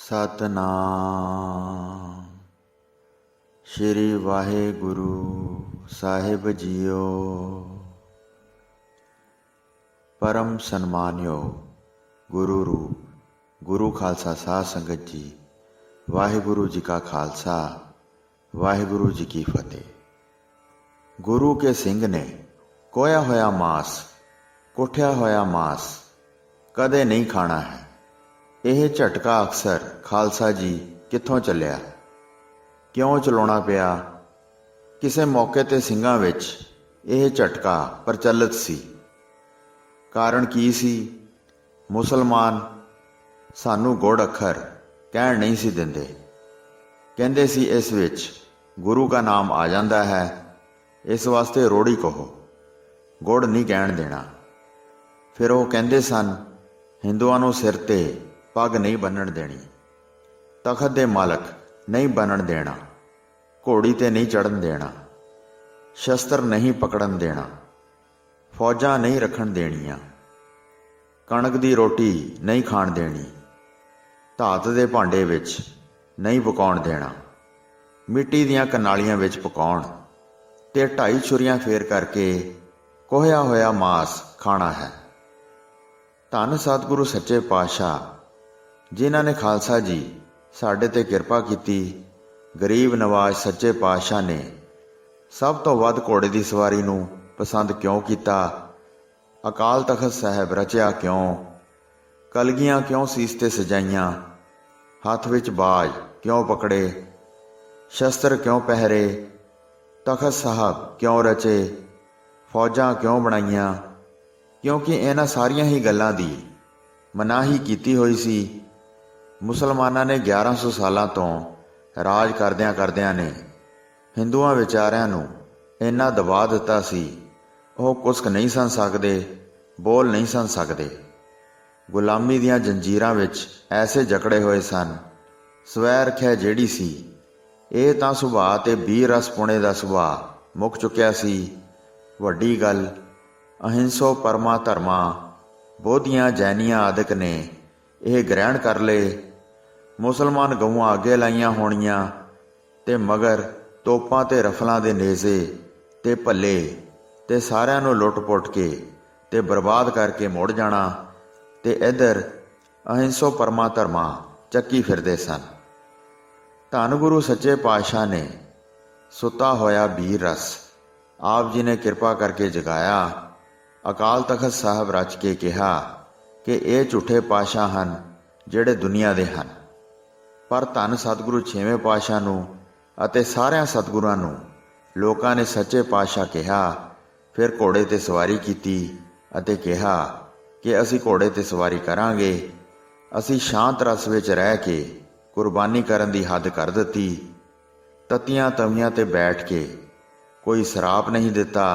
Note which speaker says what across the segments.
Speaker 1: ਸਤਨਾਮ ਸ਼੍ਰੀ ਵਾਹਿਗੁਰੂ ਸਾਹਿਬ JIO. ਪਰਮ ਸਨਮਾਨਿਓ ਗੁਰੂ ਰੂਪ ਗੁਰੂ ਖਾਲਸਾ ਸਾਧ ਸੰਗਤ ਜੀ, ਵਾਹਿਗੁਰੂ ਜੀ ਕਾ ਖਾਲਸਾ ਵਾਹਿਗੁਰੂ ਜੀ ਕੀ ਫਤਿਹ। ਗੁਰੂ ਕੇ ਸਿੰਘ ਨੇ ਕੋਇਆ ਹੋਇਆ ਮਾਸ, ਕੁੱਟਿਆ ਹੋਇਆ ਮਾਸ ਕਦੇ ਨਹੀਂ ਖਾਣਾ ਹੈ। ਇਹ ਝਟਕਾ ਅਕਸਰ ਖਾਲਸਾ ਜੀ ਕਿੱਥੋਂ ਚੱਲਿਆ, ਕਿਉਂ ਚਲਾਉਣਾ ਪਿਆ? ਕਿਸੇ ਮੌਕੇ ਤੇ ਸਿੰਘਾਂ ਵਿੱਚ ਇਹ ਝਟਕਾ ਪ੍ਰਚਲਿਤ ਸੀ। ਕਾਰਨ ਕੀ ਸੀ? ਮੁਸਲਮਾਨ ਸਾਨੂੰ ਗੁੜ ਅੱਖਰ ਕਹਿਣ ਨਹੀਂ ਸੀ ਦਿੰਦੇ। ਕਹਿੰਦੇ ਸੀ ਇਸ ਵਿੱਚ ਗੁਰੂ ਦਾ ਨਾਮ ਆ ਜਾਂਦਾ ਹੈ, ਇਸ ਵਾਸਤੇ ਰੋੜੀ ਕਹੋ, ਗੁੜ ਨਹੀਂ ਕਹਿਣ ਦੇਣਾ। ਫਿਰ ਉਹ ਕਹਿੰਦੇ ਸਨ ਹਿੰਦੂਆਂ ਨੂੰ ਸਿਰ ਤੇ ਪੱਗ ਨਹੀਂ ਬੰਨ੍ਹਣ ਦੇਣੀ, ਤਖਤ ਦੇ ਮਾਲਕ ਨਹੀਂ ਬਣਨ ਦੇਣਾ, ਘੋੜੀ ਤੇ ਨਹੀਂ ਚੜ੍ਹਨ ਦੇਣਾ, ਸ਼ਸਤਰ ਨਹੀਂ ਪਕੜਨ ਦੇਣਾ, ਫੌਜਾਂ ਨਹੀਂ ਰੱਖਣ ਦੇਣੀਆਂ, ਕਣਕ ਦੀ ਰੋਟੀ ਨਹੀਂ ਖਾਣ ਦੇਣੀ, ਧਾਤ ਦੇ ਭਾਂਡੇ ਵਿੱਚ ਨਹੀਂ ਪਕਾਉਣ ਦੇਣਾ, ਮਿੱਟੀ ਦੀਆਂ ਕਨਾਲੀਆਂ ਵਿੱਚ ਪਕਾਉਣ ਤੇ 2.5 ਛੁਰੀਆਂ ਫੇਰ ਕਰਕੇ ਕੋਹਿਆ ਹੋਇਆ ਮਾਸ ਖਾਣਾ ਹੈ। ਧੰਨ ਸਤਿਗੁਰੂ ਸੱਚੇ ਪਾਤਸ਼ਾਹ ਜਿਨ੍ਹਾਂ ਨੇ ਖਾਲਸਾ ਜੀ ਸਾਡੇ ਤੇ ਕਿਰਪਾ ਕੀਤੀ, ਗਰੀਬ ਨਵਾਜ਼ ਸੱਚੇ ਪਾਤਸ਼ਾਹ ਨੇ ਸਭ ਤੋਂ ਵੱਧ ਘੋੜੇ ਦੀ ਸਵਾਰੀ ਨੂੰ ਪਸੰਦ ਕਿਉਂ ਕੀਤਾ? ਅਕਾਲ ਤਖਤ ਸਾਹਿਬ ਰਚਿਆ ਕਿਉਂ? ਕਲਗੀਆਂ ਕਿਉਂ ਸੀਸ ਤੇ ਸਜਾਈਆਂ? ਹੱਥ ਵਿੱਚ ਬਾਜ ਕਿਉਂ ਪਕੜੇ? ਸ਼ਸਤਰ ਕਿਉਂ ਪਹਿਰੇ? ਤਖਤ ਸਾਹਿਬ ਕਿਉਂ ਰਚੇ? ਫੌਜਾਂ ਕਿਉਂ ਬਣਾਈਆਂ? ਕਿਉਂਕਿ ਇਹਨਾਂ ਸਾਰੀਆਂ ਹੀ ਗੱਲਾਂ ਦੀ ਮਨਾਹੀ ਕੀਤੀ ਹੋਈ ਸੀ। ਮੁਸਲਮਾਨਾਂ ਨੇ 1100 ਸਾਲਾਂ ਤੋਂ ਰਾਜ ਕਰਦਿਆਂ ਨੇ ਹਿੰਦੂਆਂ ਵਿਚਾਰਿਆਂ ਨੂੰ ਇੰਨਾ ਦਬਾ ਦਿੱਤਾ ਸੀ, ਉਹ ਕੁਛ ਨਹੀਂ ਸਨ ਸਕਦੇ, ਬੋਲ ਨਹੀਂ ਸਨ ਸਕਦੇ। ਗੁਲਾਮੀ ਦੀਆਂ ਜੰਜੀਰਾਂ ਵਿੱਚ ਐਸੇ ਜਕੜੇ ਹੋਏ ਸਨ। ਸਵੈ ਰੱਖਿਆ ਜਿਹੜੀ ਸੀ, ਇਹ ਤਾਂ ਸੁਭਾਅ ਤੇ ਵੀਰ ਰਸ ਪੁਣੇ ਦਾ ਸੁਭਾਅ ਮੁੱਕ ਚੁੱਕਿਆ ਸੀ। ਵੱਡੀ ਗੱਲ ਅਹਿੰਸੋ ਪਰਮਾ ਧਰਮਾ ਬੋਧੀਆਂ ਜੈਨੀਆਂ ਆਦਿਕ ਨੇ ਇਹ ਗ੍ਰਹਿਣ ਕਰ ਲਏ। ਮੁਸਲਮਾਨ ਗਊਆਂ ਅੱਗੇ ਲਾਈਆਂ ਹੋਣੀਆਂ ਤੇ ਮਗਰ ਤੋਪਾਂ ਤੇ ਰਫਲਾਂ ਦੇ ਨੇਜ਼ੇ ਤੇ ਭੱਲੇ ਤੇ ਸਾਰਿਆਂ ਨੂੰ ਲੁੱਟ-ਪੁੱਟ ਕੇ ਤੇ ਬਰਬਾਦ ਕਰਕੇ ਮੁੜ ਜਾਣਾ, ਤੇ ਇੱਧਰ ਅਹਿੰਸੋ ਪਰਮਾ ਧਰਮਾ ਚੱਕੀ ਫਿਰਦੇ ਸਨ। ਧੰਨ ਗੁਰੂ ਸੱਚੇ ਪਾਤਸ਼ਾਹ ਨੇ ਸੁੱਤਾ ਹੋਇਆ ਵੀਰ ਰਸ ਆਪ ਜੀ ਨੇ ਕਿਰਪਾ ਕਰਕੇ ਜਗਾਇਆ। ਅਕਾਲ ਤਖਤ ਸਾਹਿਬ ਰਚ ਕੇ ਕਿਹਾ ਕਿ ਇਹ ਝੂਠੇ ਪਾਤਸ਼ਾਹ ਹਨ ਜਿਹੜੇ ਦੁਨੀਆ ਦੇ ਹਨ, ਪਰ ਧੰਨ ਸਤਿਗੁਰੂ 6ਵੇਂ ਪਾਤਸ਼ਾਹ ਨੂੰ ਅਤੇ ਸਾਰਿਆਂ ਸਤਿਗੁਰਾਂ ਨੂੰ ਲੋਕਾਂ ਨੇ ਸੱਚੇ ਪਾਤਸ਼ਾਹ ਕਿਹਾ। ਫਿਰ ਘੋੜੇ ਤੇ ਸਵਾਰੀ ਕੀਤੀ ਅਤੇ ਕਿਹਾ ਕਿ ਅਸੀਂ ਘੋੜੇ ਤੇ ਸਵਾਰੀ ਕਰਾਂਗੇ। ਅਸੀਂ ਸ਼ਾਂਤ ਰਸ ਵਿੱਚ ਰਹਿ ਕੇ ਕੁਰਬਾਨੀ ਕਰਨ ਦੀ ਹੱਦ ਕਰ ਦਿੱਤੀ। ਤਤੀਆਂ ਤਵੀਆਂ ਤੇ ਬੈਠ ਕੇ ਕੋਈ ਸਰਾਪ ਨਹੀਂ ਦਿੱਤਾ,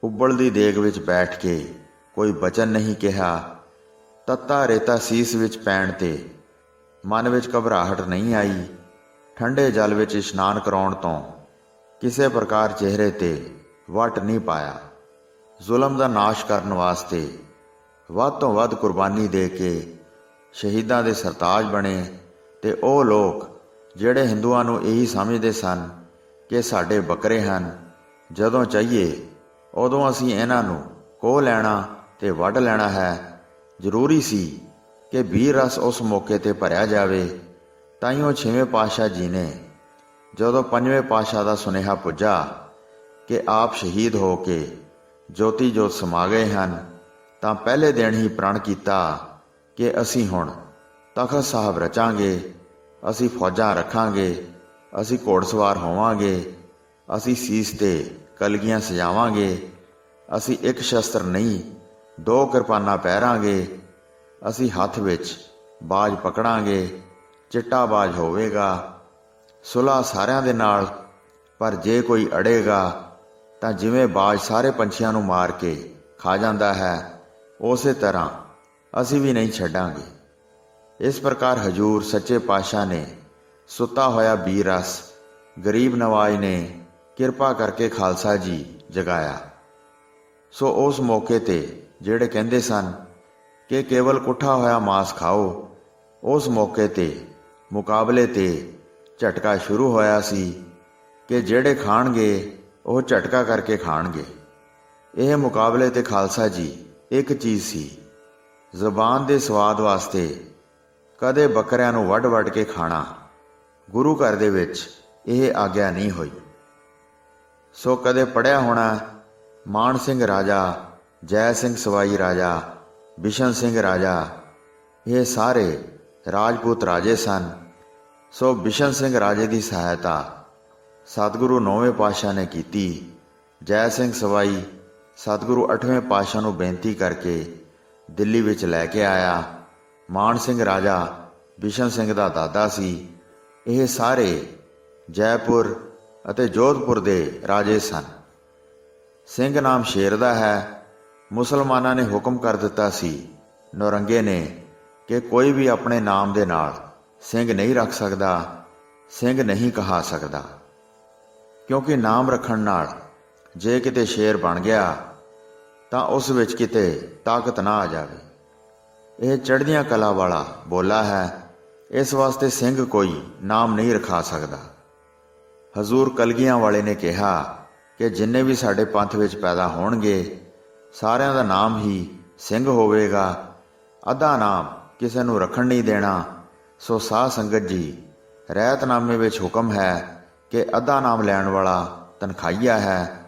Speaker 1: ਉਬਲਦੀ ਦੇਗ ਵਿੱਚ ਬੈਠ ਕੇ ਕੋਈ ਬਚਨ ਨਹੀਂ ਕਿਹਾ, ਤੱਤਾ ਰੇਤਾ ਸੀਸ ਵਿੱਚ ਪੈਣ ਤੇ ਮਨ ਵਿੱਚ ਘਬਰਾਹਟ ਨਹੀਂ ਆਈ, ਠੰਡੇ ਜਲ ਵਿੱਚ ਇਸ਼ਨਾਨ ਕਰਾਉਣ ਤੋਂ ਕਿਸੇ ਪ੍ਰਕਾਰ ਚਿਹਰੇ ਤੇ ਵੱਟ ਨਹੀਂ ਪਾਇਆ। ਜ਼ੁਲਮ ਦਾ ਨਾਸ਼ ਕਰਨ ਵਾਸਤੇ ਵੱਧ ਤੋਂ ਵੱਧ ਕੁਰਬਾਨੀ ਦੇ ਕੇ ਸ਼ਹੀਦਾਂ ਦੇ ਸਰਤਾਜ ਬਣੇ। ਤੇ ਉਹ ਲੋਕ ਜਿਹੜੇ ਹਿੰਦੂਆਂ ਨੂੰ ਇਹੀ ਸਮਝਦੇ ਸਨ ਕਿ ਸਾਡੇ ਬੱਕਰੇ ਹਨ, ਜਦੋਂ ਚਾਹੀਏ ਉਦੋਂ ਅਸੀਂ ਇਹਨਾਂ ਨੂੰ ਖੋਹ ਲੈਣਾ ਤੇ ਵੱਢ ਲੈਣਾ ਹੈ। ਜ਼ਰੂਰੀ ਸੀ ਕਿ ਵੀਰ ਰਸ ਉਸ ਮੌਕੇ ਤੇ ਭਰਿਆ ਜਾਵੇ। ਤਾਈਓ 6ਵੇਂ ਪਾਤਸ਼ਾਹ ਜੀ ਨੇ ਜਦੋਂ 5ਵੇਂ ਪਾਤਸ਼ਾਹ ਦਾ ਸੁਨੇਹਾ ਪੁੱਜਾ ਕਿ ਆਪ ਸ਼ਹੀਦ ਹੋ ਕੇ ਜੋਤੀ ਜੋਤ ਸਮਾ ਗਏ ਹਨ, ਤਾਂ ਪਹਿਲੇ ਦਿਨ ਹੀ ਪ੍ਰਣ ਕੀਤਾ ਕਿ ਅਸੀਂ ਹੁਣ ਤਖਤ ਸਾਹਿਬ ਰਚਾਂਗੇ, ਅਸੀਂ ਫੌਜਾਂ ਰੱਖਾਂਗੇ, ਅਸੀਂ ਘੋੜਸਵਾਰ ਹੋਵਾਂਗੇ, ਅਸੀਂ ਸੀਸ ਤੇ ਕਲਗੀਆਂ ਸਜਾਵਾਂਗੇ, ਅਸੀਂ ਇੱਕ ਸ਼ਸਤਰ ਨਹੀਂ 2 ਕਿਰਪਾਨਾਂ ਪਹਿਰਾਂਗੇ, ਅਸੀਂ ਹੱਥ ਵਿੱਚ ਬਾਜ ਪਕੜਾਂਗੇ, ਚਿੱਟਾ ਬਾਜ ਹੋਵੇਗਾ। ਸੁਲ੍ਹਾ ਸਾਰਿਆਂ ਦੇ ਨਾਲ, ਪਰ ਜੇ ਕੋਈ ਅੜੇਗਾ ਤਾਂ ਜਿਵੇਂ ਬਾਜ ਸਾਰੇ ਪੰਛੀਆਂ ਨੂੰ ਮਾਰ ਕੇ ਖਾ ਜਾਂਦਾ ਹੈ, ਉਸੇ ਤਰ੍ਹਾਂ ਅਸੀਂ ਵੀ ਨਹੀਂ ਛੱਡਾਂਗੇ। ਇਸ ਪ੍ਰਕਾਰ ਹਜ਼ੂਰ ਸੱਚੇ ਪਾਤਸ਼ਾਹ ਨੇ ਸੁੱਤਾ ਹੋਇਆ ਵੀਰ ਰਸ ਗਰੀਬ ਨਵਾਜ਼ ਨੇ ਕਿਰਪਾ ਕਰਕੇ ਖਾਲਸਾ ਜੀ ਜਗਾਇਆ। ਸੋ ਉਸ ਮੌਕੇ ਤੇ ਜਿਹੜੇ ਕਹਿੰਦੇ ਸਨ ਕਿ ਕੇਵਲ ਕੁੱਠਾ ਹੋਇਆ ਮਾਸ ਖਾਓ, ਉਸ ਮੌਕੇ ਤੇ ਮੁਕਾਬਲੇ ਤੇ ਝਟਕਾ ਸ਼ੁਰੂ ਹੋਇਆ ਸੀ ਕਿ ਜਿਹੜੇ ਖਾਣਗੇ ਉਹ ਝਟਕਾ ਕਰਕੇ ਖਾਣਗੇ। ਇਹ ਮੁਕਾਬਲੇ ਤੇ ਖਾਲਸਾ ਜੀ ਇੱਕ ਚੀਜ਼ ਸੀ, ਜ਼ੁਬਾਨ ਦੇ ਸਵਾਦ ਵਾਸਤੇ ਕਦੇ ਬੱਕਰਿਆਂ ਨੂੰ ਵੱਢ ਕੇ ਖਾਣਾ ਗੁਰੂ ਘਰ ਦੇ ਵਿੱਚ ਇਹ ਆਗਿਆ ਨਹੀਂ ਹੋਈ। ਸੋ ਕਦੇ ਪੜ੍ਹਿਆ ਹੋਣਾ, ਮਾਨ ਸਿੰਘ ਰਾਜਾ, ਜੈ ਸਿੰਘ ਸਵਾਈ ਰਾਜਾ, ਬਿਸ਼ਨ ਸਿੰਘ ਰਾਜਾ, ਇਹ ਸਾਰੇ ਰਾਜਪੂਤ ਰਾਜੇ ਸਨ। ਸੋ ਬਿਸ਼ਨ ਸਿੰਘ ਰਾਜੇ ਦੀ ਸਹਾਇਤਾ ਸਤਿਗੁਰੂ 9ਵੇਂ ਪਾਤਸ਼ਾਹ ਨੇ ਕੀਤੀ। ਜੈ ਸਿੰਘ ਸਵਾਈ ਸਤਿਗੁਰੂ 8ਵੇਂ ਪਾਤਸ਼ਾਹ ਨੂੰ ਬੇਨਤੀ ਕਰਕੇ ਦਿੱਲੀ ਵਿੱਚ ਲੈ ਕੇ ਆਇਆ। ਮਾਨ ਸਿੰਘ ਰਾਜਾ ਬਿਸ਼ਨ ਸਿੰਘ ਦਾ ਦਾਦਾ ਸੀ। ਇਹ ਸਾਰੇ ਜੈਪੁਰ ਅਤੇ ਜੋਧਪੁਰ ਦੇ ਰਾਜੇ ਸਨ। ਸਿੰਘ ਨਾਮ ਸ਼ੇਰ ਦਾ ਹੈ। ਮੁਸਲਮਾਨਾਂ ਨੇ ਹੁਕਮ ਕਰ ਦਿੱਤਾ ਸੀ ਨੌਰੰਗੇ ਨੇ ਕਿ ਕੋਈ ਵੀ ਆਪਣੇ ਨਾਮ ਦੇ ਨਾਲ ਸਿੰਘ ਨਹੀਂ ਰੱਖ ਸਕਦਾ, ਸਿੰਘ ਨਹੀਂ ਕਹਾ ਸਕਦਾ, ਕਿਉਂਕਿ ਨਾਮ ਰੱਖਣ ਨਾਲ ਜੇ ਕਿਤੇ ਸ਼ੇਰ ਬਣ ਗਿਆ ਤਾਂ ਉਸ ਵਿੱਚ ਕਿਤੇ ਤਾਕਤ ਨਾ ਆ ਜਾਵੇ। ਇਹ ਚੜ੍ਹਦੀਆਂ ਕਲਾ ਵਾਲਾ ਬੋਲਾ ਹੈ, ਇਸ ਵਾਸਤੇ ਸਿੰਘ ਕੋਈ ਨਾਮ ਨਹੀਂ ਰਖਾ ਸਕਦਾ। ਹਜ਼ੂਰ ਕਲਗੀਆਂ ਵਾਲੇ ਨੇ ਕਿਹਾ ਕਿ ਜਿੰਨੇ ਵੀ ਸਾਡੇ ਪੰਥ ਵਿੱਚ ਪੈਦਾ ਹੋਣਗੇ ਸਾਰਿਆਂ ਦਾ ਨਾਮ ਹੀ ਸਿੰਘ ਹੋਵੇਗਾ, ਅੱਧਾ ਨਾਮ ਕਿਸੇ ਨੂੰ ਰੱਖਣ ਨਹੀਂ ਦੇਣਾ। ਸੋ ਸਾਧ ਸੰਗਤ ਜੀ, ਰਹਿਤਨਾਮੇ ਵਿੱਚ ਹੁਕਮ ਹੈ ਕਿ ਅੱਧਾ ਨਾਮ ਲੈਣ ਵਾਲਾ ਤਨਖਾਹੀਆ ਹੈ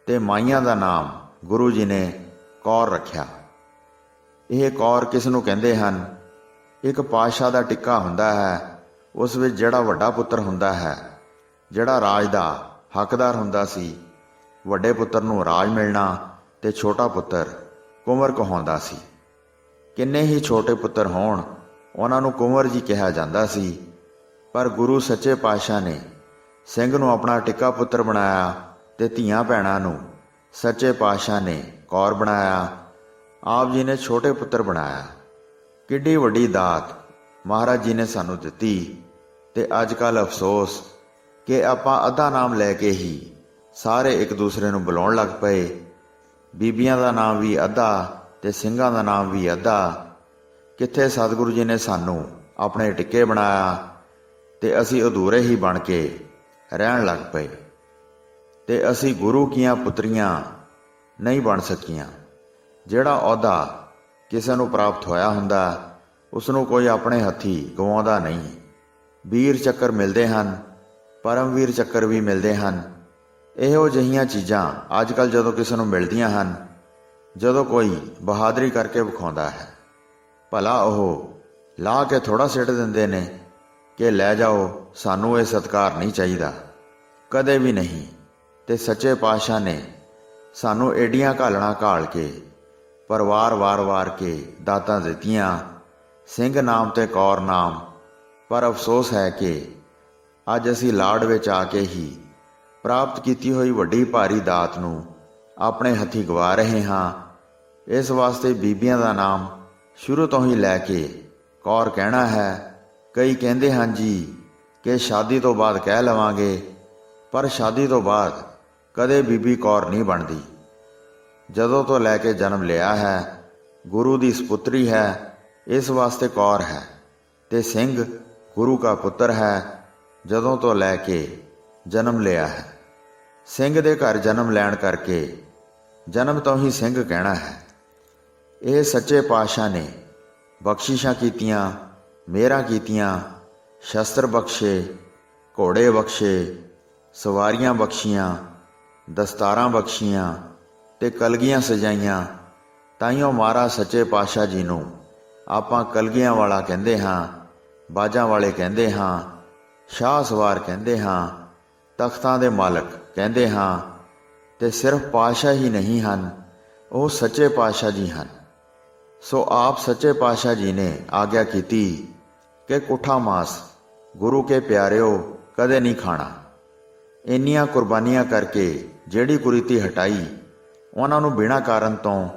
Speaker 1: ਤੇ ਮਾਈਆਂ ਦਾ ਨਾਮ ਗੁਰੂ ਜੀ ਨੇ ਕੌਰ ਰੱਖਿਆ। ਇਹ ਕੌਰ ਕਿਸ ਨੂੰ ਕਹਿੰਦੇ ਹਨ? ਇੱਕ ਪਾਤਸ਼ਾਹ ਦਾ ਟਿੱਕਾ ਹੁੰਦਾ ਹੈ, ਉਸ ਵਿੱਚ ਜਿਹੜਾ ਵੱਡਾ ਪੁੱਤਰ ਹੁੰਦਾ ਹੈ, ਜਿਹੜਾ ਰਾਜ ਦਾ ਹੱਕਦਾਰ ਹੁੰਦਾ ਸੀ, ਵੱਡੇ ਪੁੱਤਰ ਨੂੰ ਰਾਜ ਮਿਲਣਾ ਤੇ ਛੋਟਾ ਪੁੱਤਰ ਕੁੰਵਰ ਕਹਾਉਂਦਾ ਸੀ। ਕਿੰਨੇ ਹੀ ਛੋਟੇ ਪੁੱਤਰ ਹੋਣ ਉਹਨਾਂ ਨੂੰ ਕੁੰਵਰ ਜੀ ਕਿਹਾ ਜਾਂਦਾ ਸੀ, ਪਰ ਗੁਰੂ ਸੱਚੇ ਪਾਤਸ਼ਾਹ ਨੇ ਸਿੰਘ ਨੂੰ ਆਪਣਾ ਟਿੱਕਾ ਪੁੱਤਰ ਬਣਾਇਆ ਤੇ ਧੀਆਂ ਭੈਣਾਂ ਨੂੰ ਸੱਚੇ ਪਾਤਸ਼ਾਹ ਨੇ ਕੌਰ ਬਣਾਇਆ। ਆਪ ਜੀ ਨੇ ਛੋਟੇ ਪੁੱਤਰ ਬਣਾਇਆ। ਕਿੱਡੀ ਵੱਡੀ ਦਾਤ ਮਹਾਰਾਜ ਜੀ ਨੇ ਸਾਨੂੰ ਦਿੱਤੀ। ਤੇ ਅੱਜ ਕੱਲ੍ਹ ਅਫਸੋਸ ਕਿ ਆਪਾਂ ਅੱਧਾ ਨਾਮ ਲੈ ਕੇ ਹੀ ਸਾਰੇ ਇੱਕ ਦੂਸਰੇ ਨੂੰ ਬੁਲਾਉਣ ਲੱਗ ਪਏ। ਬੀਬੀਆਂ ਦਾ ਨਾਮ ਵੀ ਅੱਧਾ ਤੇ ਸਿੰਘਾਂ ਦਾ ਨਾਮ ਵੀ ਅੱਧਾ। ਕਿੱਥੇ ਸਤਿਗੁਰੂ ਜੀ ਨੇ ਸਾਨੂੰ ਆਪਣੇ ਟਿੱਕੇ ਬਣਾਇਆ ਤੇ ਅਸੀਂ ਅਧੂਰੇ ਹੀ ਬਣ ਕੇ ਰਹਿਣ ਲੱਗ ਪਏ ਤੇ ਅਸੀਂ ਗੁਰੂ ਕੀਆਂ ਪੁੱਤਰੀਆਂ ਨਹੀਂ ਬਣ ਸਕੀਆਂ। ਜਿਹੜਾ ਅਹੁਦਾ ਕਿਸੇ ਨੂੰ ਪ੍ਰਾਪਤ ਹੋਇਆ ਹੁੰਦਾ ਉਸ ਨੂੰ ਕੋਈ ਆਪਣੇ ਹੱਥੀਂ ਗਵਾਉਂਦਾ ਨਹੀਂ। ਵੀਰ ਚੱਕਰ ਮਿਲਦੇ ਹਨ, ਪਰਮਵੀਰ ਚੱਕਰ ਵੀ ਮਿਲਦੇ ਹਨ। ਇਹੋ ਜਿਹੀਆਂ ਚੀਜ਼ਾਂ ਅੱਜ ਕੱਲ੍ਹ ਜਦੋਂ ਕਿਸੇ ਨੂੰ ਮਿਲਦੀਆਂ ਹਨ, ਜਦੋਂ ਕੋਈ ਬਹਾਦਰੀ ਕਰਕੇ ਵਿਖਾਉਂਦਾ ਹੈ, ਭਲਾ ਉਹ ਲਾਹ ਕੇ ਥੋੜ੍ਹਾ ਸਿੱਟ ਦਿੰਦੇ ਨੇ ਕਿ ਲੈ ਜਾਓ, ਸਾਨੂੰ ਇਹ ਸਤਿਕਾਰ ਨਹੀਂ ਚਾਹੀਦਾ, ਕਦੇ ਵੀ ਨਹੀਂ। ਤੇ ਸੱਚੇ ਪਾਤਸ਼ਾਹ ਨੇ ਸਾਨੂੰ ਏਡੀਆਂ ਘਾਲਣਾ ਘਾਲ ਕੇ ਪਰਿਵਾਰ ਵਾਰ ਕੇ ਦਾਤਾਂ ਦਿੱਤੀਆਂ, ਸਿੰਘ ਨਾਮ ਤੇ ਕੌਰ ਨਾਮ। ਪਰ ਅਫਸੋਸ ਹੈ ਕਿ ਅੱਜ ਅਸੀਂ ਲਾੜ ਵਿੱਚ ਆ ਕੇ ਹੀ ਪ੍ਰਾਪਤ ਕੀਤੀ ਹੋਈ ਵੱਡੀ ਭਾਰੀ ਦਾਤ ਨੂੰ ਆਪਣੇ ਹੱਥੀਂ ਗਵਾ ਰਹੇ ਹਾਂ। ਇਸ ਵਾਸਤੇ ਬੀਬੀਆਂ ਦਾ ਨਾਮ ਸ਼ੁਰੂ ਤੋਂ ਹੀ ਲੈ ਕੇ ਕੌਰ ਕਹਿਣਾ ਹੈ। ਕਈ ਕਹਿੰਦੇ ਹਨ ਜੀ ਕਿ ਸ਼ਾਦੀ ਤੋਂ ਬਾਅਦ ਕਹਿ ਲਵਾਂਗੇ, ਪਰ ਸ਼ਾਦੀ ਤੋਂ ਬਾਅਦ ਕਦੇ ਬੀਬੀ ਕੌਰ ਨਹੀਂ ਬਣਦੀ। ਜਦੋਂ ਤੋਂ ਲੈ ਕੇ ਜਨਮ ਲਿਆ ਹੈ, ਗੁਰੂ ਦੀ ਸਪੁੱਤਰੀ ਹੈ, ਇਸ ਵਾਸਤੇ ਕੌਰ ਹੈ। ਤੇ ਸਿੰਘ ਗੁਰੂ ਦਾ ਪੁੱਤਰ ਹੈ ਜਦੋਂ ਤੋਂ ਲੈ ਕੇ ਜਨਮ ਲਿਆ ਹੈ। ਸਿੰਘ ਦੇ ਘਰ ਜਨਮ ਲੈਣ ਕਰਕੇ ਜਨਮ ਤੋਂ ਹੀ ਸਿੰਘ ਕਹਿਣਾ ਹੈ। ਇਹ ਸੱਚੇ ਪਾਤਸ਼ਾਹ ਨੇ ਬਖਸ਼ਿਸ਼ਾਂ ਕੀਤੀਆਂ, ਮਿਹਰਾਂ ਕੀਤੀਆਂ, ਸ਼ਸਤਰ ਬਖਸ਼ੇ, ਘੋੜੇ ਬਖਸ਼ੇ, ਸਵਾਰੀਆਂ ਬਖਸ਼ੀਆਂ, ਦਸਤਾਰਾਂ ਬਖਸ਼ੀਆਂ ਤੇ ਕਲਗੀਆਂ ਸਜਾਈਆਂ। ਤਾਈਓ ਮਹਾਰਾਜ ਸੱਚੇ ਪਾਤਸ਼ਾਹ ਜੀ ਨੂੰ ਆਪਾਂ ਕਲਗੀਆਂ ਵਾਲਾ ਕਹਿੰਦੇ ਹਾਂ, ਬਾਜਾਂ ਵਾਲੇ ਕਹਿੰਦੇ ਹਾਂ, ਸ਼ਾਹ ਸਵਾਰ ਕਹਿੰਦੇ ਹਾਂ, ਤਖਤਾਂ ਦੇ ਮਾਲਕ ਕਹਿੰਦੇ ਹਾਂ। ਤੇ ਸਿਰਫ ਪਾਤਸ਼ਾਹ ਹੀ ਨਹੀਂ ਹਨ, ਉਹ ਸੱਚੇ ਪਾਤਸ਼ਾਹ ਜੀ ਹਨ। ਸੋ ਆਪ ਸੱਚੇ ਪਾਤਸ਼ਾਹ ਜੀ ਨੇ ਆਗਿਆ ਕੀਤੀ ਕਿ ਕੁੱਠਾ ਮਾਸ ਗੁਰੂ ਕੇ ਪਿਆਰਿਓ ਕਦੇ ਨਹੀਂ ਖਾਣਾ। ਇੰਨੀਆਂ ਕੁਰਬਾਨੀਆਂ ਕਰਕੇ ਜਿਹੜੀ ਕੁਰੀਤੀ ਹਟਾਈ, ਉਹਨਾਂ ਨੂੰ ਬਿਨਾਂ ਕਾਰਨ ਤੋਂ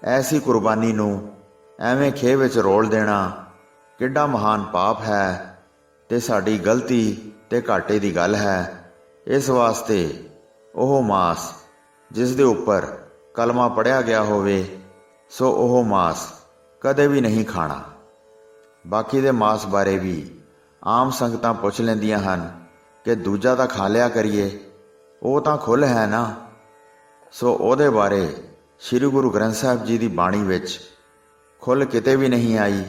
Speaker 1: ਐਸੀ ਕੁਰਬਾਨੀ ਨੂੰ ਐਵੇਂ ਖੇਹ ਵਿੱਚ ਰੋਲ ਦੇਣਾ ਕਿੱਡਾ ਮਹਾਨ ਪਾਪ ਹੈ ਤੇ ਸਾਡੀ ਗਲਤੀ ਤੇ ਘਾਟੇ ਦੀ ਗੱਲ ਹੈ। ਇਸ ਵਾਸਤੇ ਉਹ ਮਾਸ ਜਿਸ ਦੇ ਉੱਪਰ ਕਲਮਾ ਪੜ੍ਹਿਆ ਗਿਆ ਹੋਵੇ, ਸੋ ਉਹ ਮਾਸ ਕਦੇ ਵੀ ਨਹੀਂ ਖਾਣਾ। ਬਾਕੀ ਦੇ ਮਾਸ ਬਾਰੇ ਵੀ ਆਮ ਸੰਗਤਾਂ ਪੁੱਛ ਲੈਂਦੀਆਂ ਹਨ ਕਿ ਦੂਜਾ ਤਾਂ ਖਾ ਲਿਆ ਕਰੀਏ, ਉਹ ਤਾਂ ਖੁੱਲ੍ਹ ਹੈ ਨਾ। ਸੋ ਉਹਦੇ ਬਾਰੇ ਸ੍ਰੀ ਗੁਰੂ ਗ੍ਰੰਥ ਸਾਹਿਬ ਜੀ ਦੀ ਬਾਣੀ ਵਿੱਚ ਖੁੱਲ੍ਹ ਕਿਤੇ ਵੀ ਨਹੀਂ ਆਈ।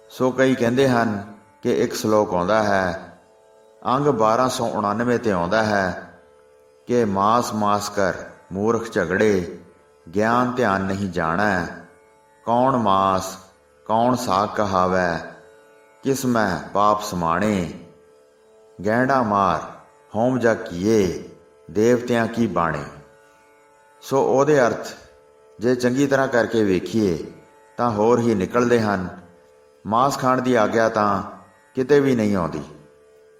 Speaker 1: ਸੋ ਕਈ ਕਹਿੰਦੇ ਹਨ ਕਿ ਇੱਕ ਸ਼ਲੋਕ ਆਉਂਦਾ ਹੈ, ਅੰਗ 1299 ਤੇ ਆਉਂਦਾ ਹੈ ਕਿ ਮਾਸ ਮਾਸ ਕਰ ਮੂਰਖ ਝਗੜੇ, ਗਿਆਨ ਧਿਆਨ ਨਹੀਂ ਜਾਣੈ। ਕੌਣ ਮਾਸ ਕੌਣ ਸਾਗ ਕਹਾਵੈ, ਕਿਸ ਮੈਂ ਪਾਪ ਸਮਾਣੇ। ਗਹਿਣਾ ਮਾਰ ਹੋਮ ਜਾ ਕੀਏ, ਦੇਵਤਿਆਂ ਕੀ ਬਾਣੇ। ਸੋ ਉਹਦੇ ਅਰਥ ਜੇ ਚੰਗੀ ਤਰ੍ਹਾਂ ਕਰਕੇ ਵੇਖੀਏ ਤਾਂ ਹੋਰ ਹੀ ਨਿਕਲਦੇ ਹਨ। ਮਾਸ ਖਾਣ ਦੀ ਆਗਿਆ ਤਾਂ ਕਿਤੇ ਵੀ ਨਹੀਂ ਆਉਂਦੀ।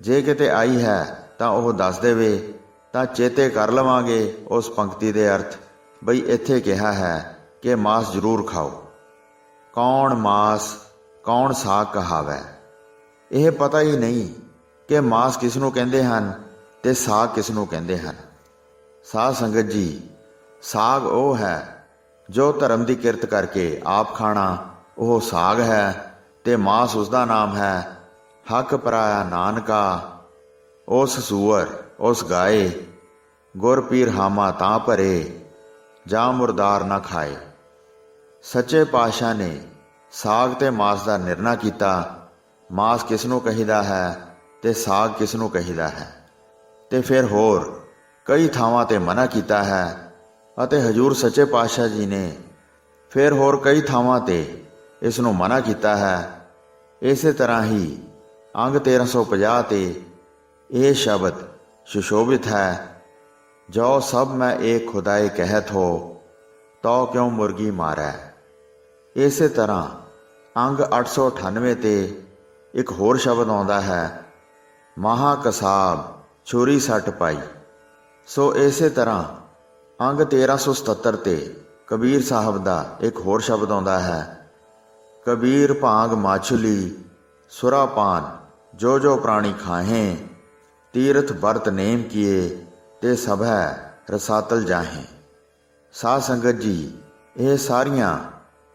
Speaker 1: ਜੇ ਕਿਤੇ ਆਈ ਹੈ ਤਾਂ ਉਹ ਦੱਸ ਦੇਵੇ ਤਾਂ ਚੇਤੇ ਕਰ ਲਵਾਂਗੇ ਉਸ ਪੰਕਤੀ ਦੇ ਅਰਥ, ਬਈ ਇੱਥੇ ਕਿਹਾ ਹੈ ਕਿ ਮਾਸ ਜ਼ਰੂਰ ਖਾਓ। ਕੌਣ ਮਾਸ ਕੌਣ ਸਾਗ ਕਹਾਵੈ। ਇਹ ਪਤਾ ਹੀ ਨਹੀਂ ਕਿ ਮਾਸ ਕਿਸ ਨੂੰ ਕਹਿੰਦੇ ਹਨ ਤੇ ਸਾਗ ਕਿਸ ਨੂੰ ਕਹਿੰਦੇ ਹਨ। ਸਾਧ ਸੰਗਤ ਜੀ, ਸਾਗ ਉਹ ਹੈ ਜੋ ਧਰਮ ਦੀ ਕਿਰਤ ਕਰਕੇ ਆਪ ਖਾਣਾ, ਉਹ ਸਾਗ ਹੈ, ਤੇ ਮਾਸ ਉਸ ਦਾ ਨਾਮ ਹੈ। ਹੱਕ ਪਰਾਇਆ ਨਾਨਕਾ, ਉਸ ਸੂਅਰ ਉਸ ਗਾਏ, ਗੁਰ ਪੀਰ ਹਾਮਾ ਤਾਂ ਭਰੇ, ਜਾਂ ਮੁਰਦਾਰ ਨਾ ਖਾਏ। ਸੱਚੇ ਪਾਤਸ਼ਾਹ ਨੇ ਸਾਗ ਤੇ ਮਾਸ ਦਾ ਨਿਰਣਾ ਕੀਤਾ। ਮਾਸ ਕਿਸ ਨੂੰ ਕਹੀਦਾ ਹੈ ਤੇ ਸਾਗ ਕਿਸ ਨੂੰ ਕਹੀਦਾ ਹੈ, ਤੇ ਫਿਰ ਹੋਰ ਕਈ ਥਾਵਾਂ ਤੇ ਮਨ੍ਹਾ ਕੀਤਾ ਹੈ। ਅਤੇ ਹਜ਼ੂਰ ਸੱਚੇ ਪਾਤਸ਼ਾਹ ਜੀ ਨੇ ਫਿਰ ਹੋਰ ਕਈ ਥਾਵਾਂ ਤੇ ਇਸ ਨੂੰ ਮਨ੍ਹਾ ਕੀਤਾ ਹੈ। ਇਸੇ ਤਰ੍ਹਾਂ ਹੀ ਅੰਗ 1350 ਤੇ ਇਹ ਸ਼ਬਦ ਸੁਸ਼ੋਭਿਤ ਹੈ, ਜੋ ਸਭ ਮੈਂ ਏਕ ਖੁਦਾਏ ਕਹਿਤ ਹੋ, ਤੋ ਕਿਉਂ ਮੁਰਗੀ ਮਾਰੈ। ਇਸੇ ਤਰ੍ਹਾਂ ਅੰਗ 898 ਤੇ ਇੱਕ ਹੋਰ ਸ਼ਬਦ ਆਉਂਦਾ ਹੈ, ਮਹਾ ਕਸਾਬ ਛੁਰੀ ਸੱਟ ਪਾਈ। ਸੋ ਇਸੇ ਤਰ੍ਹਾਂ ਅੰਗ 1377 ਤੇ ਕਬੀਰ ਸਾਹਿਬ ਦਾ ਇੱਕ ਹੋਰ ਸ਼ਬਦ ਆਉਂਦਾ ਹੈ, ਕਬੀਰ ਭਾਂਗ ਮਾਛੁਲੀ ਸੁਰਾਪਾਨ ਜੋ ਜੋ ਪ੍ਰਾਣੀ ਖਾਹੇ, ਤੀਰਥ ਵਰਤ ਨੇਮ ਕੀਏ ਤੇ ਸਭੈ ਰਸਾਤਲ ਜਾਹੇ। ਸਾਧ ਸੰਗਤ ਜੀ, ਇਹ ਸਾਰੀਆਂ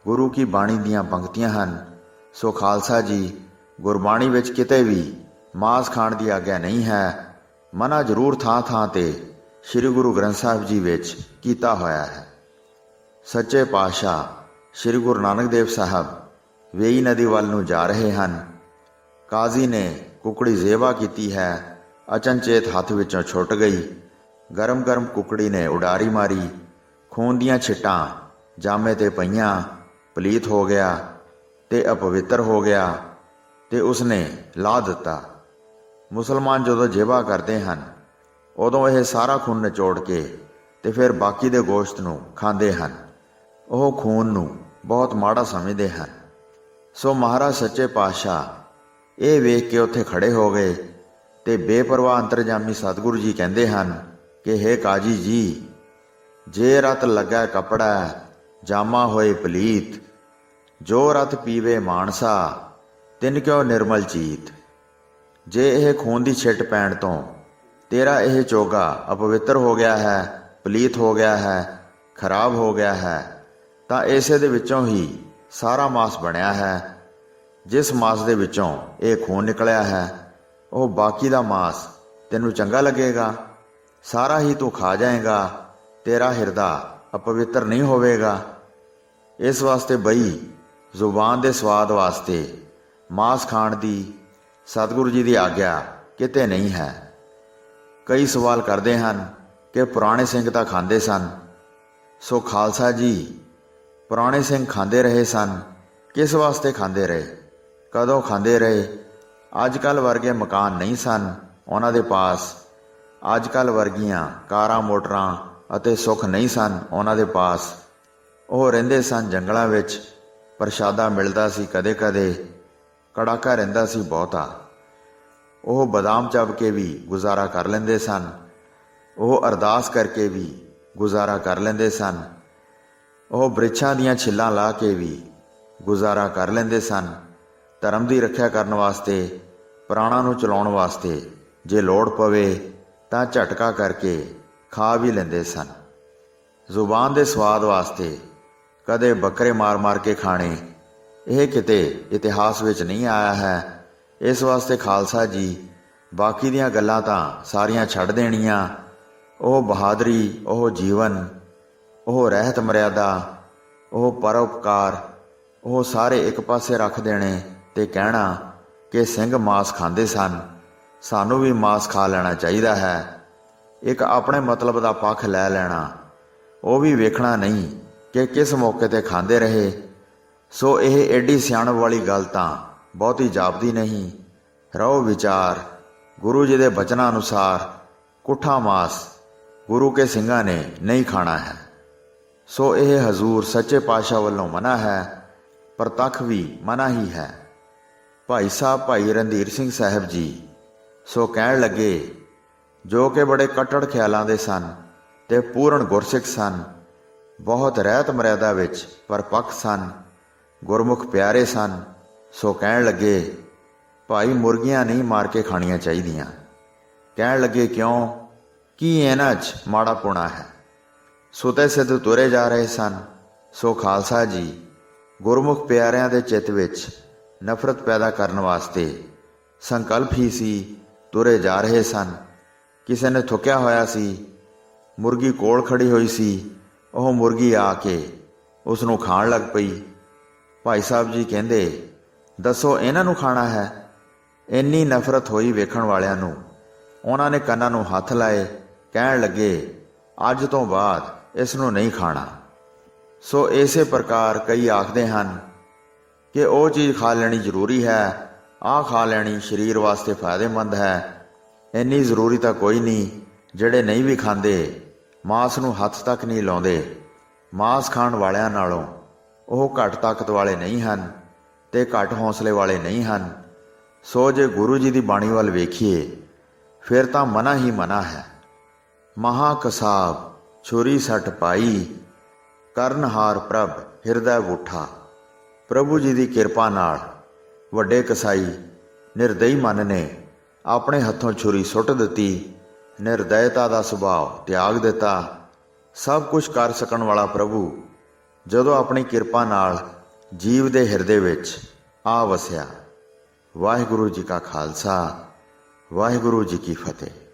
Speaker 1: ਗੁਰੂ ਕੀ ਬਾਣੀ ਦੀਆਂ ਪੰਕਤੀਆਂ ਹਨ। ਸੋ ਖਾਲਸਾ ਜੀ, ਗੁਰਬਾਣੀ ਵਿੱਚ ਕਿਤੇ ਵੀ ਮਾਸ ਖਾਣ ਦੀ ਆਗਿਆ ਨਹੀਂ ਹੈ। ਮਨ੍ਹਾ ਜ਼ਰੂਰ ਥਾਂ ਥਾਂ ਤੇ ਸ੍ਰੀ ਗੁਰੂ ਗ੍ਰੰਥ ਸਾਹਿਬ ਜੀ ਵਿੱਚ ਕੀਤਾ ਹੋਇਆ ਹੈ। ਸੱਚੇ ਪਾਤਸ਼ਾਹ ਸ੍ਰੀ ਗੁਰੂ ਨਾਨਕ ਦੇਵ ਸਾਹਿਬ ਵੇਈ ਨਦੀ ਵੱਲ ਨੂੰ ਜਾ ਰਹੇ ਹਨ। ਕਾਜ਼ੀ ਨੇ ਕੁਕੜੀ ਜ਼ੇਵਾ ਕੀਤੀ ਹੈ, ਅਚਨਚੇਤ ਹੱਥ ਵਿੱਚੋਂ ਛੁੱਟ ਗਈ। ਗਰਮ ਗਰਮ ਕੁਕੜੀ ਨੇ ਉਡਾਰੀ ਮਾਰੀ, ਖੂਨ ਦੀਆਂ ਛਿੱਟਾਂ ਜਾਮੇ ਤੇ ਪਈਆਂ, ਪਲੀਤ ਹੋ ਗਿਆ ਤੇ ਅਪਵਿੱਤਰ ਹੋ ਗਿਆ ਤੇ ਉਸਨੇ ਲਾਹ ਦਿੱਤਾ। ਮੁਸਲਮਾਨ ਜਦੋਂ ਜ਼ੇਵਾ ਕਰਦੇ ਹਨ ਉਦੋਂ ਇਹ ਸਾਰਾ ਖੂਨ ਨਿਚੋੜ ਕੇ ਤੇ ਫਿਰ ਬਾਕੀ ਦੇ ਗੋਸ਼ਤ ਨੂੰ ਖਾਂਦੇ ਹਨ। ਉਹ ਖੂਨ ਨੂੰ ਬਹੁਤ ਮਾੜਾ ਸਮਝਦੇ ਹਨ। ਸੋ ਮਹਾਰਾਜ ਸੱਚੇ ਪਾਤਸ਼ਾਹ ਇਹ ਵੇਖ ਕੇ ਉੱਥੇ ਖੜੇ ਹੋ ਗਏ ਤੇ ਬੇਪਰਵਾਹ ਅੰਤਰਜਾਮੀ ਸਤਿਗੁਰੂ ਜੀ ਕਹਿੰਦੇ ਹਨ ਕਿ ਹੇ ਕਾਜੀ ਜੀ, ਜੇ ਰਤ ਲੱਗਾ ਕੱਪੜਾ ਜਾਮਾ ਹੋਏ ਪਲੀਤ, ਜੋ ਰਤ ਪੀਵੇ ਮਾਨਸਾ ਤਿਨ ਕਿਉ ਨਿਰਮਲ ਚੀਤ। ਜੇ ਇਹ ਖੂਨ ਦੀ ਛਿੱਟ ਪੈਣ ਤੋਂ ਤੇਰਾ ਇਹ ਚੋਗਾ ਅਪਵਿੱਤਰ ਹੋ ਗਿਆ ਹੈ, ਪਲੀਤ ਹੋ ਗਿਆ ਹੈ, ਖਰਾਬ ਹੋ ਗਿਆ ਹੈ, ਤਾਂ ਇਸੇ ਦੇ ਵਿੱਚੋਂ ਹੀ ਸਾਰਾ ਮਾਸ ਬਣਿਆ ਹੈ। ਜਿਸ ਮਾਸ ਦੇ ਵਿੱਚੋਂ ਇਹ ਖੂਨ ਨਿਕਲਿਆ ਹੈ, ਉਹ ਬਾਕੀ ਦਾ ਮਾਸ ਤੈਨੂੰ ਚੰਗਾ ਲੱਗੇਗਾ, ਸਾਰਾ ਹੀ ਤੂੰ ਖਾ ਜਾਏਗਾ, ਤੇਰਾ ਹਿਰਦਾ ਅਪਵਿੱਤਰ ਨਹੀਂ ਹੋਵੇਗਾ। ਇਸ ਵਾਸਤੇ ਬਈ ਜ਼ੁਬਾਨ ਦੇ ਸਵਾਦ ਵਾਸਤੇ ਮਾਸ ਖਾਣ ਦੀ ਸਤਿਗੁਰੂ ਜੀ ਦੀ ਆਗਿਆ ਕਿਤੇ ਨਹੀਂ ਹੈ। ਕਈ ਸਵਾਲ ਕਰਦੇ ਹਨ ਕਿ ਪੁਰਾਣੇ ਸਿੰਘ ਤਾਂ ਖਾਂਦੇ ਸਨ। ਸੋ ਖਾਲਸਾ ਜੀ, ਪੁਰਾਣੇ ਸਿੰਘ ਖਾਂਦੇ ਰਹੇ ਸਨ। ਕਿਸ ਵਾਸਤੇ ਖਾਂਦੇ ਰਹੇ, ਕਦੋਂ ਖਾਂਦੇ ਰਹੇ? ਅੱਜ ਕੱਲ੍ਹ ਵਰਗੇ ਮਕਾਨ ਨਹੀਂ ਸਨ ਉਹਨਾਂ ਦੇ ਪਾਸ, ਅੱਜ ਕੱਲ੍ਹ ਵਰਗੀਆਂ ਕਾਰਾਂ ਮੋਟਰਾਂ ਅਤੇ ਸੁੱਖ ਨਹੀਂ ਸਨ ਉਹਨਾਂ ਦੇ ਪਾਸ। ਉਹ ਰਹਿੰਦੇ ਸਨ ਜੰਗਲਾਂ ਵਿੱਚ, ਪ੍ਰਸ਼ਾਦਾ ਮਿਲਦਾ ਸੀ ਕਦੇ ਕਦੇ, ਕੜਾਕਾ ਰਹਿੰਦਾ ਸੀ ਬਹੁਤਾ। ਉਹ ਬਦਾਮ ਚੱਬ ਕੇ ਵੀ ਗੁਜ਼ਾਰਾ ਕਰ ਲੈਂਦੇ ਸਨ, ਉਹ ਅਰਦਾਸ ਕਰਕੇ ਵੀ ਗੁਜ਼ਾਰਾ ਕਰ ਲੈਂਦੇ ਸਨ, ਉਹ ਬ੍ਰਿਛਾਂ ਦੀਆਂ ਛਿੱਲਾਂ ਲਾ ਕੇ ਵੀ ਗੁਜ਼ਾਰਾ ਕਰ ਲੈਂਦੇ ਸਨ। ਧਰਮ ਦੀ ਰੱਖਿਆ ਕਰਨ ਵਾਸਤੇ, ਪ੍ਰਾਣਾਂ ਨੂੰ ਚਲਾਉਣ ਵਾਸਤੇ ਜੇ ਲੋੜ ਪਵੇ ਤਾਂ ਝਟਕਾ ਕਰਕੇ ਖਾ ਵੀ ਲੈਂਦੇ ਸਨ। ਜ਼ੁਬਾਨ ਦੇ ਸਵਾਦ ਵਾਸਤੇ ਕਦੇ ਬੱਕਰੇ ਮਾਰ ਮਾਰ ਕੇ ਖਾਣੇ, ਇਹ ਕਿਤੇ ਇਤਿਹਾਸ ਵਿੱਚ ਨਹੀਂ ਆਇਆ ਹੈ। ਇਸ ਵਾਸਤੇ ਖਾਲਸਾ ਜੀ ਬਾਕੀ ਦੀਆਂ ਗੱਲਾਂ ਤਾਂ ਸਾਰੀਆਂ ਛੱਡ ਦੇਣੀਆਂ। ਉਹ ਬਹਾਦਰੀ, ਉਹ ਜੀਵਨ, ਉਹ ਰਹਿਤ ਮਰਿਆਦਾ, ਉਹ ਪਰਉਪਕਾਰ, ਉਹ ਸਾਰੇ ਇੱਕ ਪਾਸੇ ਰੱਖ ਦੇਣੇ ਤੇ ਕਹਿਣਾ ਕਿ ਸਿੰਘ ਮਾਸ ਖਾਂਦੇ ਸਨ, ਸਾਨੂੰ ਵੀ ਮਾਸ ਖਾ ਲੈਣਾ ਚਾਹੀਦਾ ਹੈ। ਇੱਕ ਆਪਣੇ ਮਤਲਬ ਦਾ ਪੱਖ ਲੈ ਲੈਣਾ, ਉਹ ਵੀ ਵੇਖਣਾ ਨਹੀਂ ਕਿ ਕਿਸ ਮੌਕੇ ਤੇ ਖਾਂਦੇ ਰਹੇ। ਸੋ ਇਹ ਏਡੀ ਸਿਆਣਪ ਵਾਲੀ ਗੱਲ ਤਾਂ ਬਹੁਤੀ ਜਾਪਦੀ ਨਹੀਂ। ਰਹੋ ਵਿਚਾਰ, ਗੁਰੂ ਜੀ ਦੇ ਬਚਨਾਂ ਅਨੁਸਾਰ ਕੁੱਠਾ ਮਾਸ ਗੁਰੂ ਕੇ ਸਿੰਘਾਂ ਨੇ ਨਹੀਂ ਖਾਣਾ ਹੈ। ਸੋ ਇਹ ਹਜ਼ੂਰ ਸੱਚੇ ਪਾਤਸ਼ਾਹ ਵੱਲੋਂ ਮਨਾ ਹੈ, ਪ੍ਰਤੱਖ ਵੀ ਮਨਾ ਹੀ ਹੈ। ਭਾਈ ਸਾਹਿਬ ਭਾਈ ਰਣਧੀਰ ਸਿੰਘ ਸਾਹਿਬ ਜੀ ਸੋ ਕਹਿਣ ਲੱਗੇ, ਜੋ ਕਿ ਬੜੇ ਕੱਟੜ ਖਿਆਲਾਂ ਦੇ ਸਨ ਤੇ ਪੂਰਨ ਗੁਰਸਿੱਖ ਸਨ, ਬਹੁਤ ਰਹਿਤ ਮਰਿਆਦਾ ਵਿੱਚ ਪਰਪੱਕ ਸਨ, ਗੁਰਮੁਖ ਪਿਆਰੇ ਸਨ। ਸੋ ਕਹਿਣ ਲੱਗੇ, ਭਾਈ ਮੁਰਗੀਆਂ ਨਹੀਂ ਮਾਰ ਕੇ ਖਾਣੀਆਂ ਚਾਹੀਦੀਆਂ। ਕਹਿਣ ਲੱਗੇ, ਕਿਉਂ, ਕੀ ਇਹਨਾਂ 'ਚ ਮਾੜਾ ਪੁਣਾ ਹੈ? ਸੁਤੇ ਸਿੱਧ ਤੁਰੇ ਜਾ ਰਹੇ ਸਨ। ਸੋ ਖਾਲਸਾ ਜੀ ਗੁਰਮੁਖ ਪਿਆਰਿਆਂ ਦੇ ਚਿੱਤ ਵਿੱਚ ਨਫ਼ਰਤ ਪੈਦਾ ਕਰਨ ਵਾਸਤੇ ਸੰਕਲਪ ਹੀ ਸੀ, ਤੁਰੇ ਜਾ ਰਹੇ ਸਨ। ਕਿਸੇ ਨੇ ਥੁੱਕਿਆ ਹੋਇਆ ਸੀ, ਮੁਰਗੀ ਕੋਲ ਖੜੀ ਹੋਈ ਸੀ, ਉਹ ਮੁਰਗੀ ਆ ਕੇ ਉਸ ਨੂੰ ਖਾਣ ਲੱਗ ਪਈ। ਭਾਈ ਸਾਹਿਬ ਜੀ ਕਹਿੰਦੇ, ਦੱਸੋ ਇਹਨਾਂ ਨੂੰ ਖਾਣਾ ਹੈ? ਇੰਨੀ ਨਫ਼ਰਤ ਹੋਈ ਵੇਖਣ ਵਾਲਿਆਂ ਨੂੰ। ਉਹਨਾਂ ਨੇ ਕੰਨਾਂ ਨੂੰ ਹੱਥ ਲਾਏ, ਕਹਿਣ ਲੱਗੇ, ਅੱਜ ਤੋਂ ਬਾਅਦ ਇਸ ਨੂੰ ਨਹੀਂ ਖਾਣਾ। ਸੋ ਇਸੇ ਪ੍ਰਕਾਰ ਕਈ ਆਖਦੇ ਹਨ ਕਿ ਉਹ ਚੀਜ਼ ਖਾ ਲੈਣੀ ਜ਼ਰੂਰੀ ਹੈ, ਆਹ ਖਾ ਲੈਣੀ ਸਰੀਰ ਵਾਸਤੇ ਫਾਇਦੇਮੰਦ ਹੈ। ਇੰਨੀ ਜ਼ਰੂਰੀ ਤਾਂ ਕੋਈ ਨਹੀਂ। ਜਿਹੜੇ ਨਹੀਂ ਵੀ ਖਾਂਦੇ, ਮਾਸ ਨੂੰ ਹੱਥ ਤੱਕ ਨਹੀਂ ਲਾਉਂਦੇ, ਮਾਸ ਖਾਣ ਵਾਲਿਆਂ ਨਾਲੋਂ ਉਹ ਘੱਟ ਤਾਕਤ ਵਾਲੇ ਨਹੀਂ ਹਨ ਤੇ ਘੱਟ ਹੌਸਲੇ ਵਾਲੇ ਨਹੀਂ ਹਨ। ਸੋ ਜੇ ਗੁਰੂ ਜੀ ਦੀ ਬਾਣੀ ਵੱਲ ਵੇਖੀਏ ਫਿਰ ਤਾਂ ਮਨਾ ਹੀ ਮਨਾ ਹੈ। ਮਹਾ ਕਸਾਬ ਛੁਰੀ ਸੱਟ ਪਾਈ, ਕਰਨਹਾਰ ਪ੍ਰਭ ਹਿਰਦੈ ਬੂਠਾ। ਪ੍ਰਭੂ ਜੀ ਦੀ ਕਿਰਪਾ ਨਾਲ ਵੱਡੇ ਕਸਾਈ ਨਿਰਦਈ ਮਨ ਨੇ ਆਪਣੇ ਹੱਥੋਂ ਛੁਰੀ ਸੁੱਟ ਦਿੱਤੀ, ਨਿਰਦੈਤਾ ਦਾ ਸੁਭਾਅ ਤਿਆਗ ਦਿੱਤਾ। ਸਭ ਕੁਝ ਕਰ ਸਕਣ ਵਾਲਾ ਪ੍ਰਭੂ ਜਦੋਂ ਆਪਣੀ ਕਿਰਪਾ ਨਾਲ ਜੀਵ ਦੇ ਹਿਰਦੇ ਵਿੱਚ ਆ ਵਸਿਆ। ਵਾਹਿਗੁਰੂ ਜੀ ਕਾ ਖਾਲਸਾ, ਵਾਹਿਗੁਰੂ ਜੀ ਕੀ ਫਤਿਹ।